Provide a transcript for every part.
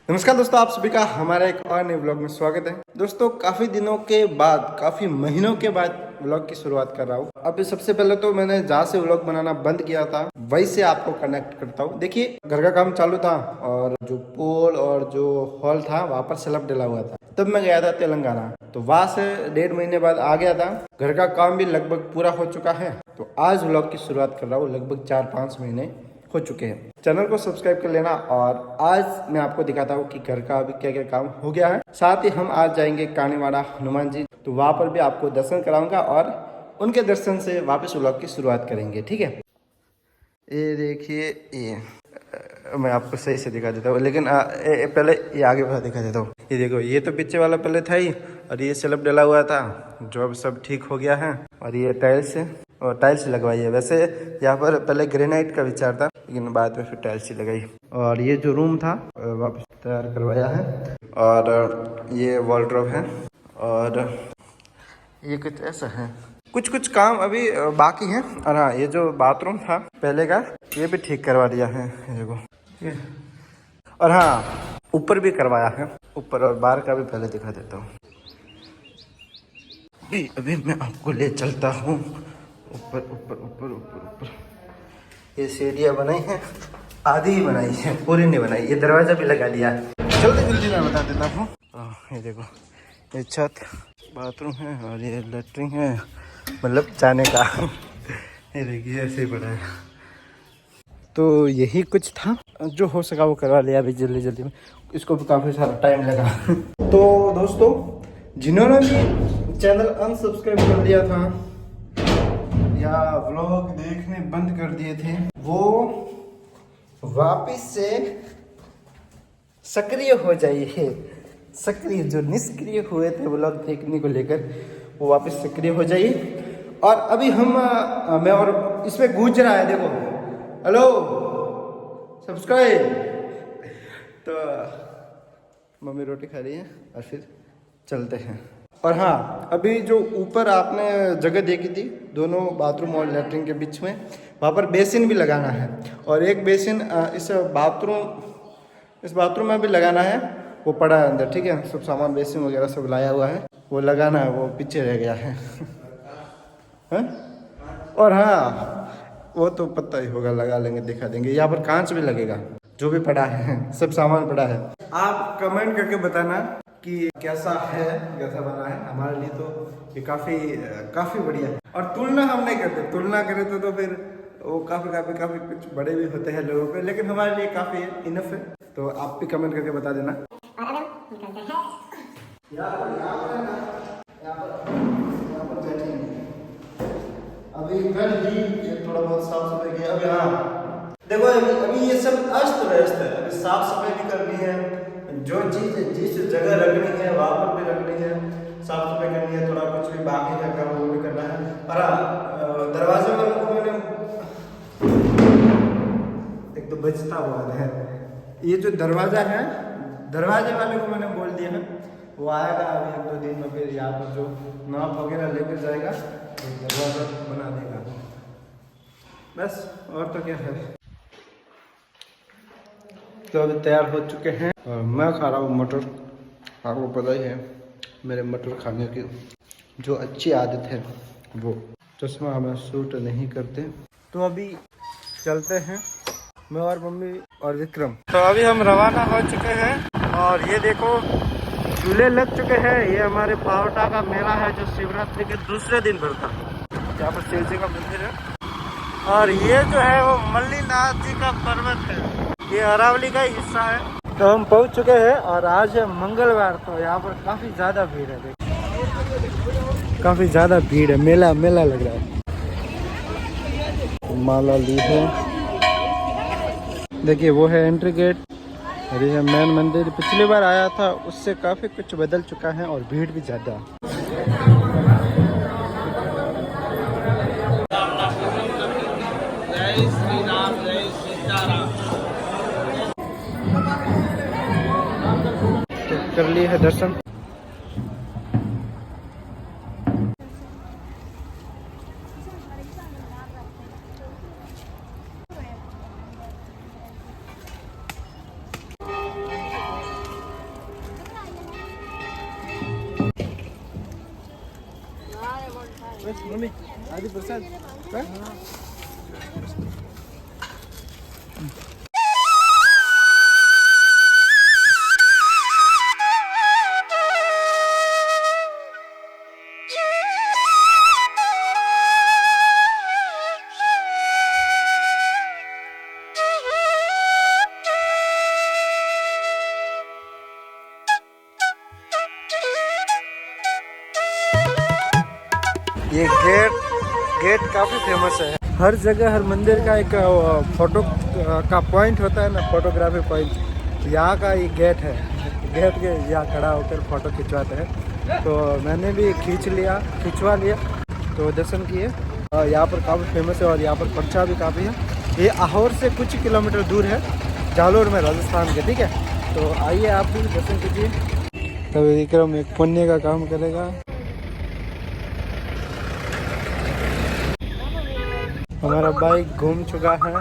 नमस्कार दोस्तों, आप सभी का हमारे एक और नए व्लॉग में स्वागत है। दोस्तों काफ़ी दिनों के बाद, काफ़ी महीनों के बाद व्लॉग की शुरुआत कर रहा हूँ। अब सबसे पहले तो मैंने जहाँ से व्लॉग बनाना बंद किया था वहीं से आपको कनेक्ट करता हूँ। देखिए, घर का काम चालू था और जो पोल और जो हॉल था वहाँ पर स्लैब डला हुआ था। तब मैं गया था तेलंगाना, तो वहाँ से 1.5 महीने बाद आ गया था। घर का काम भी लगभग पूरा हो चुका है, तो आज व्लॉग की शुरुआत कर रहा हूँ। लगभग 4-5 महीने हो चुके हैं। चैनल को सब्सक्राइब कर लेना। और आज मैं आपको दिखाता हूँ कि घर का अभी क्या क्या काम हो गया है। साथ ही हम आज जाएंगे कानीवाड़ा हनुमान जी, तो वहाँ पर भी आपको दर्शन कराऊंगा और उनके दर्शन से वापस व्लॉग की शुरुआत करेंगे। ठीक है, ये देखिए, ये मैं आपको सही से दिखा देता हूँ, लेकिन पहले ये आगे वाला दिखा देता हूँ। ये देखो, ये तो पीछे वाला पहले था ही, और ये स्लैब डला हुआ था जो अब सब ठीक हो गया है। और ये टाइल्स है, और टाइल्स लगवाई है। वैसे यहाँ पर पहले ग्रेनाइट का विचार था, लेकिन बाद में फिर टाइल्स ही लगाई। और ये जो रूम था वापस तैयार करवाया है। और ये वॉलड्रॉप है, और ये कुछ ऐसा है। कुछ कुछ काम अभी बाकी है। और हाँ, ये जो बाथरूम था पहले का, ये भी ठीक करवा दिया है, ये देखो। ये और हाँ, ऊपर भी करवाया है। ऊपर और बाहर का भी पहले दिखा देता हूँ। अभी मैं आपको ले चलता हूँ ऊपर ऊपर ऊपर ऊपर ऊपर। ये सीढ़ियाँ बनाई हैं, आधी ही बनाई है, पूरी नहीं बनाई। ये दरवाजा भी लगा दिया है। जल्दी जल्दी मैं बता देता हूँ। ये देखो, ये छत बाथरूम है, और ये लेटरिन है, मतलब जाने का। ये देखिए, ऐसे ही पड़ा है। तो यही कुछ था जो हो सका वो करवा लिया अभी जल्दी जल्दी में। इसको भी काफ़ी सारा टाइम लगा। तो दोस्तों, जिन्होंने भी चैनल अनसब्सक्राइब कर दिया था या व्लॉग देखने बंद कर दिए थे, वो वापस से सक्रिय हो जाइए। सक्रिय, जो निष्क्रिय हुए थे व्लॉग देखने को लेकर, वो वापस सक्रिय हो जाइए। और अभी हम मैं और इसमें गूंज रहा है, देखो, हेलो सब्सक्राइब। तो मम्मी रोटी खा रही है और फिर चलते हैं। और हाँ, अभी जो ऊपर आपने जगह देखी थी दोनों बाथरूम और लेटरिन के बीच में, वहाँ पर बेसिन भी लगाना है। और एक बेसिन इस बाथरूम में भी लगाना है। वो पड़ा है अंदर, ठीक है। सब सामान बेसिन वगैरह सब लाया हुआ है, वो लगाना है, वो पीछे रह गया है। हैं? और हाँ, वो तो पता ही होगा, लगा लेंगे, दिखा देंगे। यहाँ पर कांच भी लगेगा, जो भी पड़ा है, सब सामान पड़ा है। आप कमेंट करके बताना कि कैसा है, कैसा बना है। हमारे लिए तो ये काफी बढ़िया है। और तुलना हम नहीं करते, तुलना करें तो फिर वो काफी कुछ बड़े भी होते हैं लोगों पे, लेकिन हमारे लिए काफी इनफ है। तो आप भी कमेंट करके बता देना। अभी कल ही थोड़ा बहुत साफ सफाई किया। अभी हाँ देखो, अभी ये सब अस्त व्यस्त है। अभी साफ सफाई भी करनी है, जो चीज जिस जगह रखनी है वहां पर भी रखनी है, साफ सफाई करनी है। थोड़ा कुछ भी बाकी रखा है वो भी करना है। और हाँ, दरवाजे वालों को मैंने एक तो बचता हुआ है, ये जो दरवाजा है, दरवाजे वाले को मैंने बोल दिया है, वो आएगा अभी 1-2 दिन में। फिर यहाँ पर जो नाप वगैरह लेकर जाएगा, तो दरवाजा बना देगा, बस। और तो क्या है। तो अभी तैयार हो चुके हैं, और मैं खा रहा हूँ मटर। आपको पता ही है मेरे मटर खाने की जो अच्छी आदत है, वो चश्मा हमें सूट नहीं करते। तो अभी चलते हैं, मैं और मम्मी और विक्रम। तो अभी हम रवाना हो चुके हैं, और ये देखो झूले लग चुके हैं। ये हमारे पावटा का मेला है जो शिवरात्रि के दूसरे दिन भरता है। यहाँ पर शिव जी का मंदिर है, और ये जो है वो मल्लीनाथ जी का पर्वत है, ये अरावली का ही हिस्सा है। तो हम पहुंच चुके हैं, और आज है मंगलवार, तो यहाँ पर काफी ज्यादा भीड़ है। देखिए, काफी ज्यादा भीड़ है, मेला मेला लग रहा है। माला ली है, देखिए वो है एंट्री गेट, और ये मेन मंदिर। पिछली बार आया था उससे काफी कुछ बदल चुका है, और भीड़ भी ज्यादा। जय श्री राम, जय सीताराम। तो कर लिए है दर्शन। मम्मी आदि प्रसाद हाँ? ये गेट काफ़ी फेमस है। हर जगह हर मंदिर का एक फोटो का पॉइंट होता है ना, फोटोग्राफी पॉइंट। यहाँ का ये गेट है। गेट के यहाँ खड़ा होकर फ़ोटो खिंचवाते हैं। तो मैंने भी खिंचवा लिया तो दर्शन किए। यहाँ पर काफ़ी फेमस है और यहाँ पर खर्चा भी काफ़ी है। ये आहोर से कुछ किलोमीटर दूर है, जालोर में, राजस्थान के। ठीक है, तो आइए आप भी दर्शन कीजिए। तब विक्रम एक पुण्य का काम करेगा। हमारा बाइक घूम चुका है।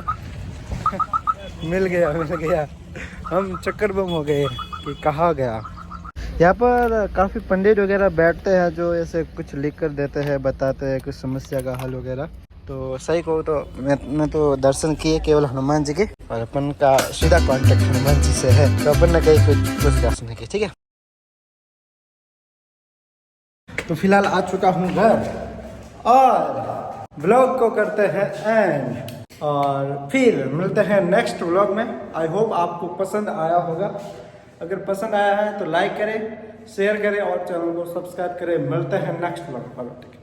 मिल गया। हम चक्कर बम हो गए कि कहाँ गया। यहाँ पर काफ़ी पंडित वगैरह बैठते हैं जो ऐसे कुछ लिख कर देते हैं, बताते हैं कुछ समस्या का हल वगैरह। तो सही कहूँ तो मैं तो दर्शन किए केवल हनुमान जी के, और अपन का सीधा कांटेक्ट हनुमान जी से है, तो अपन ने कहीं कुछ दर्शन नहीं किए। ठीक है, तो फिलहाल आ चुका हूँ घर और व्लॉग को करते हैं एंड, और फिर मिलते हैं नेक्स्ट व्लॉग में। आई होप आपको पसंद आया होगा। अगर पसंद आया है तो लाइक करें, शेयर करें और चैनल को सब्सक्राइब करें। मिलते हैं नेक्स्ट व्लॉग पर।